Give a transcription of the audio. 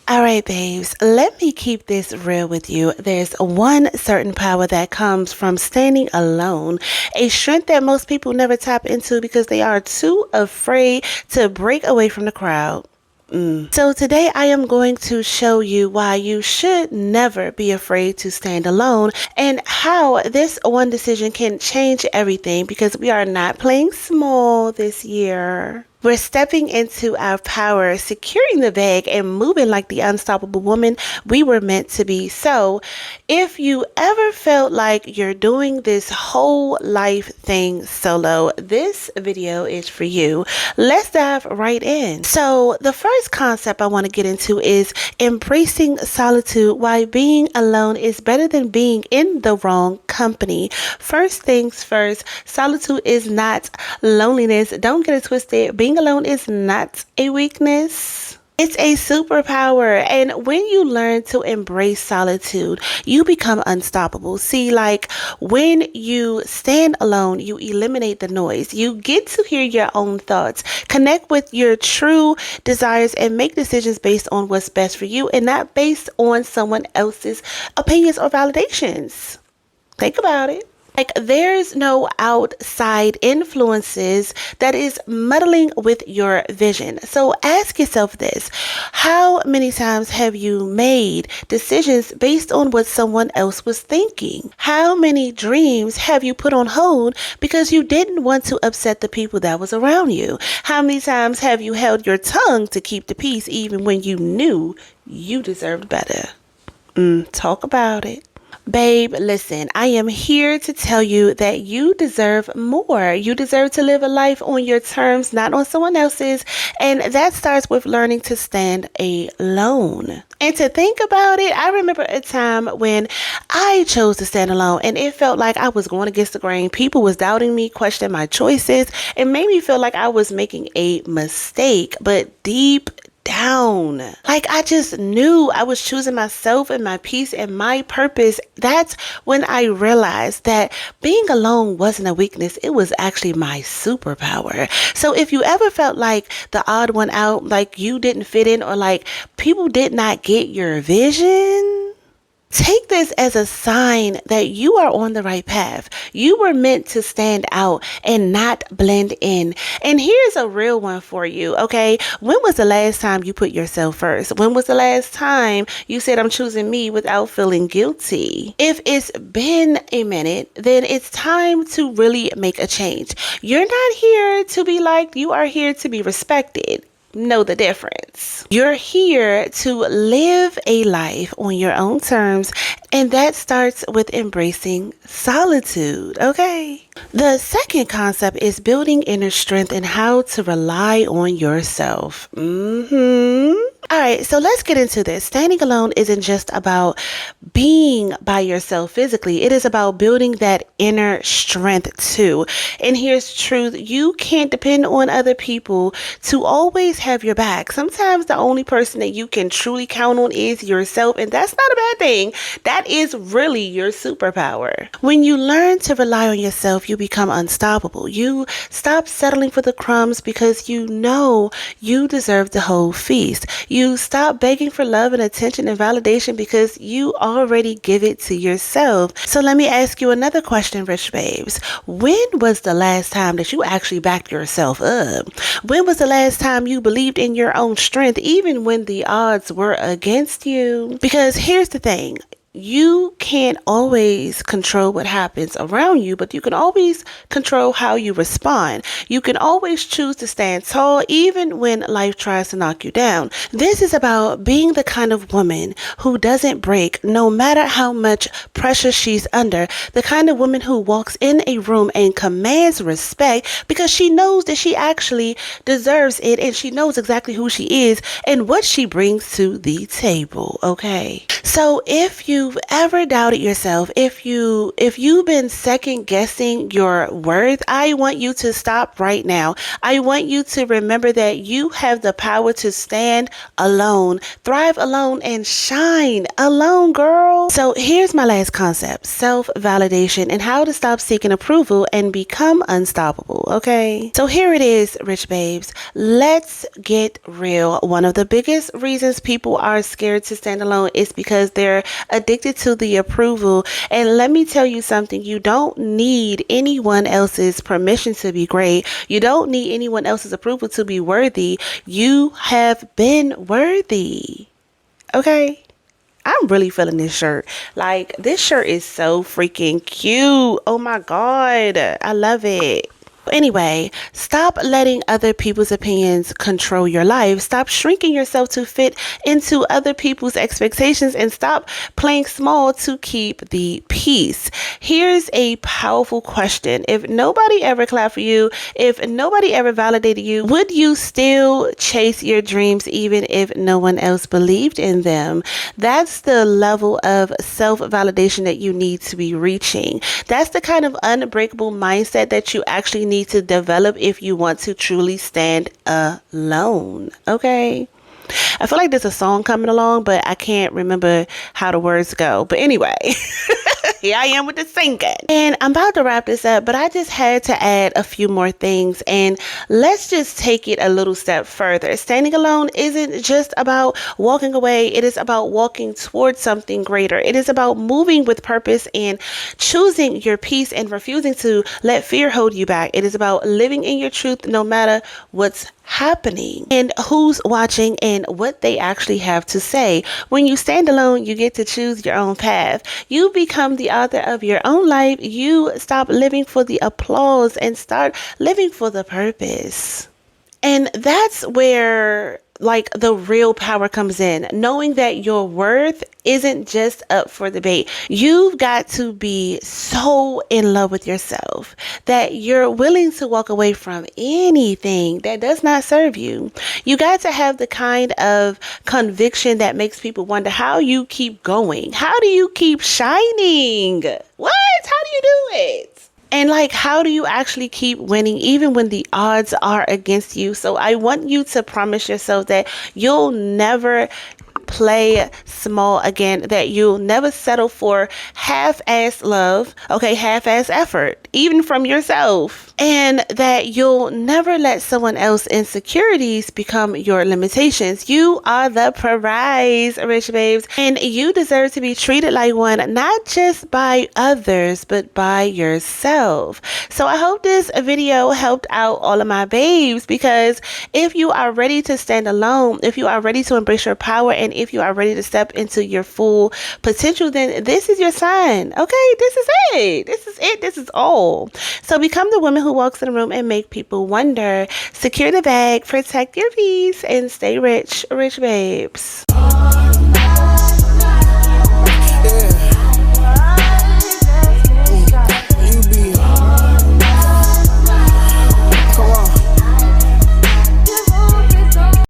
All right, babes, let me keep this real with you. There's one certain power that comes from standing alone, a strength that most people never tap into because they are too afraid to break away from the crowd. So today I am going to show you why you should never be afraid to stand alone and how this one decision can change everything because we are not playing small this year. We're stepping into our power, securing the bag, and moving like the unstoppable woman we were meant to be. So, if you ever felt like you're doing this whole life thing solo, this video is for you. Let's dive right in. So, the first concept I want to get into is embracing solitude, why being alone is better than being in the wrong company. First things first, solitude is not loneliness. Don't get it twisted. Being alone is not a weakness. It's a superpower. And when you learn to embrace solitude, you become unstoppable. See, like when you stand alone, you eliminate the noise. You get to hear your own thoughts, connect with your true desires, and make decisions based on what's best for you and not based on someone else's opinions or validations. Think about it. Like there's no outside influences that is muddling with your vision. So ask yourself this: how many times have you made decisions based on what someone else was thinking? How many dreams have you put on hold because you didn't want to upset the people that was around you? How many times have you held your tongue to keep the peace even when you knew you deserved better? Talk about it. Babe, listen, I am here to tell you that you deserve more. You deserve to live a life on your terms, not on someone else's. And that starts with learning to stand alone. And to think about it, I remember a time when I chose to stand alone and it felt like I was going against the grain. People was doubting me, questioning my choices. It made me feel like I was making a mistake, but deep down, like I just knew I was choosing myself and my peace and my purpose. That's when I realized that being alone wasn't a weakness. It was actually my superpower. So if you ever felt like the odd one out, like you didn't fit in, or like people did not get your vision, take this as a sign that you are on the right path. You were meant to stand out and not blend in. And here's a real one for you, okay? When was the last time you put yourself first? When was the last time you said, I'm choosing me without feeling guilty? If it's been a minute, then it's time to really make a change. You're not here to be liked. You are here to be respected. Know the difference. You're here to live a life on your own terms, and that starts with embracing solitude, okay? The second concept is building inner strength and how to rely on yourself. All right, so let's get into this. Standing alone isn't just about being by yourself physically. It is about building that inner strength too. And here's truth. You can't depend on other people to always have your back. Sometimes the only person that you can truly count on is yourself, and that's not a bad thing. That is really your superpower. When you learn to rely on yourself, you become unstoppable. You stop settling for the crumbs because you know you deserve the whole feast. You stop begging for love and attention and validation because you already give it to yourself. So let me ask you another question, Rych Babes. When was the last time that you actually backed yourself up? When was the last time you believed in your own strength even when the odds were against you? Because here's the thing. You can't always control what happens around you, but you can always control how you respond. You can always choose to stand tall even when life tries to knock you down. This is about being the kind of woman who doesn't break no matter how much pressure she's under. The kind of woman who walks in a room and commands respect because she knows that she actually deserves it and she knows exactly who she is and what she brings to the table, okay? So if you've ever doubted yourself, if you've been second guessing your worth, I want you to stop right now. I want you to remember that you have the power to stand alone, thrive alone, and shine alone, girl. So here's my last concept: self-validation and how to stop seeking approval and become unstoppable. Okay, so here it is, Rych Babes. Let's get real. One of the biggest reasons people are scared to stand alone is because they're addicted to the approval. And let me tell you something: you don't need anyone else's permission to be great. You don't need anyone else's approval to be worthy. You have been worthy. Okay, I'm really feeling this shirt. Like, this shirt is so freaking cute. Oh my God, I love it. Anyway, stop letting other people's opinions control your life. Stop shrinking yourself to fit into other people's expectations, and stop playing small to keep the peace. Here's a powerful question: if nobody ever clapped for you, if nobody ever validated you, would you still chase your dreams even if no one else believed in them? That's the level of self-validation that you need to be reaching. That's the kind of unbreakable mindset that you actually need to develop if you want to truly stand alone. Okay, I feel like there's a song coming along, but I can't remember how the words go. But anyway, here I am with the singing. And I'm about to wrap this up, but I just had to add a few more things. And let's just take it a little step further. Standing alone isn't just about walking away. It is about walking towards something greater. It is about moving with purpose and choosing your peace and refusing to let fear hold you back. It is about living in your truth no matter what's happening and who's watching and what they actually have to say. When you stand alone, you get to choose your own path. You become the author of your own life. You stop living for the applause and start living for the purpose. And that's where like the real power comes in, knowing that your worth isn't just up for debate. You've got to be so in love with yourself that you're willing to walk away from anything that does not serve you. You got to have the kind of conviction that makes people wonder how you keep going. How do you keep shining? What? How do you do it? And like, how do you actually keep winning even when the odds are against you? So I want you to promise yourself that you'll never play small again, that you'll never settle for half-ass love, okay, half-ass effort, even from yourself, and that you'll never let someone else's insecurities become your limitations. You are the prize, Rych Babes, and you deserve to be treated like one, not just by others, but by yourself. So I hope this video helped out all of my babes, because if you are ready to stand alone, if you are ready to embrace your power, and if you are ready to step into your full potential, then this is your sign. Okay, this is it. This is it. This is all. So become the woman who walks in the room and make people wonder. Secure the bag, protect your peace, and stay rich, Rych Babes.